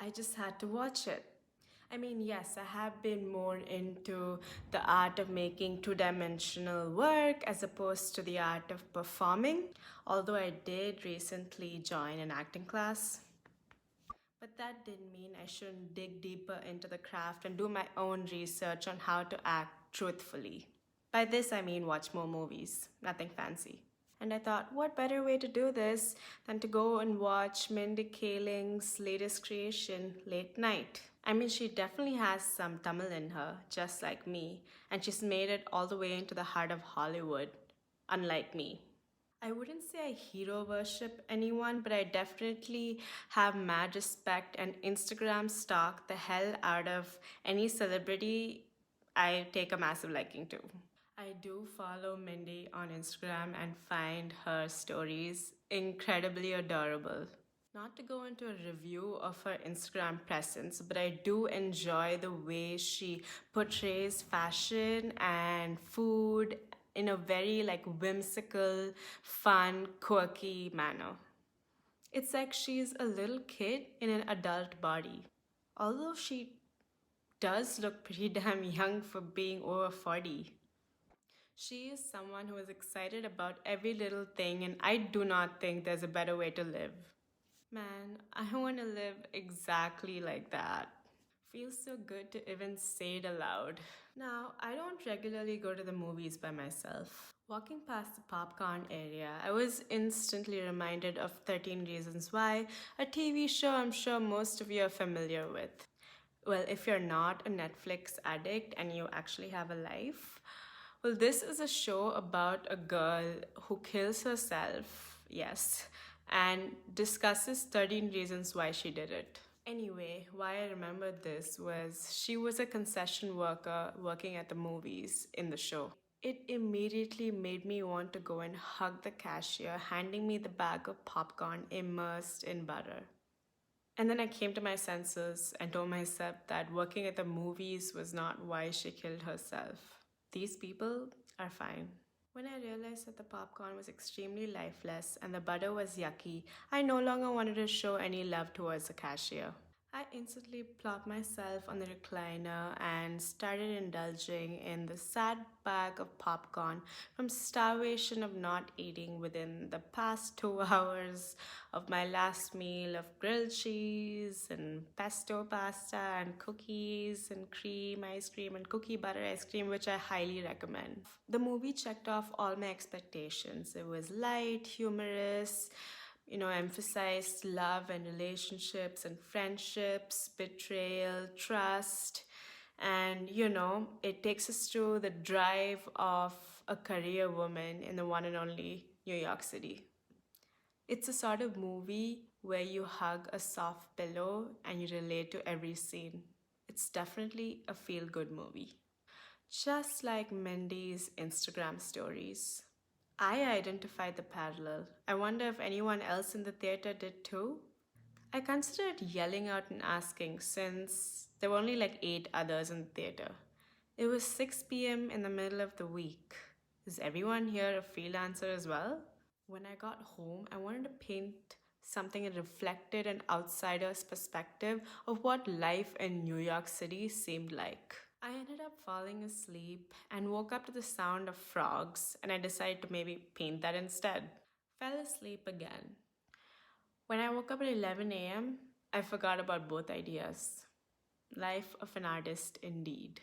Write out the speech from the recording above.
I just had to watch it. I mean, yes, I have been more into the art of making two-dimensional work as opposed to the art of performing, although I did recently join an acting class. But that didn't mean I shouldn't dig deeper into the craft and do my own research on how to act truthfully. By this, I mean watch more movies, nothing fancy. And I thought, what better way to do this than to go and watch Mindy Kaling's latest creation, Late Night? I mean, she definitely has some Tamil in her, just like me, and she's made it all the way into the heart of Hollywood, unlike me. I wouldn't say I hero worship anyone, but I definitely have mad respect and Instagram stalk the hell out of any celebrity I take a massive liking to. I do follow Mindy on Instagram and find her stories incredibly adorable. Not to go into a review of her Instagram presence, but I do enjoy the way she portrays fashion and food in a very like whimsical, fun, quirky manner. It's like she's a little kid in an adult body. Although she does look pretty damn young for being over 40. She is someone who is excited about every little thing, and I do not think there's a better way to live. Man, I want to live exactly like that. Feels so good to even say it aloud. Now, I don't regularly go to the movies by myself. Walking past the popcorn area, I was instantly reminded of 13 Reasons Why, a TV show I'm sure most of you are familiar with. Well, if you're not a Netflix addict and you actually have a life, well, this is a show about a girl who kills herself, yes, and discusses 13 reasons why she did it. Anyway, why I remembered this was she was a concession worker working at the movies in the show. It immediately made me want to go and hug the cashier, handing me the bag of popcorn immersed in butter. And then I came to my senses and told myself that working at the movies was not why she killed herself. These people are fine. When I realized that the popcorn was extremely lifeless and the butter was yucky, I no longer wanted to show any love towards the cashier. I instantly plopped myself on the recliner and started indulging in the sad bag of popcorn from starvation of not eating within the past 2 hours of my last meal of grilled cheese and pesto pasta and cookies and cream ice cream and cookie butter ice cream, which I highly recommend. The movie checked off all my expectations. It was light, humorous, emphasized love and relationships and friendships, betrayal, trust. And, it takes us through the drive of a career woman in the one and only New York City. It's a sort of movie where you hug a soft pillow and you relate to every scene. It's definitely a feel good movie. Just like Mindy's Instagram stories. I identified the parallel. I wonder if anyone else in the theater did too? I considered yelling out and asking since there were only like 8 others in the theater. It was 6 p.m. in the middle of the week. Is everyone here a freelancer as well? When I got home, I wanted to paint something that reflected an outsider's perspective of what life in New York City seemed like. I ended up falling asleep and woke up to the sound of frogs, and I decided to maybe paint that instead. Fell asleep again. When I woke up at 11 a.m., I forgot about both ideas. Life of an artist indeed.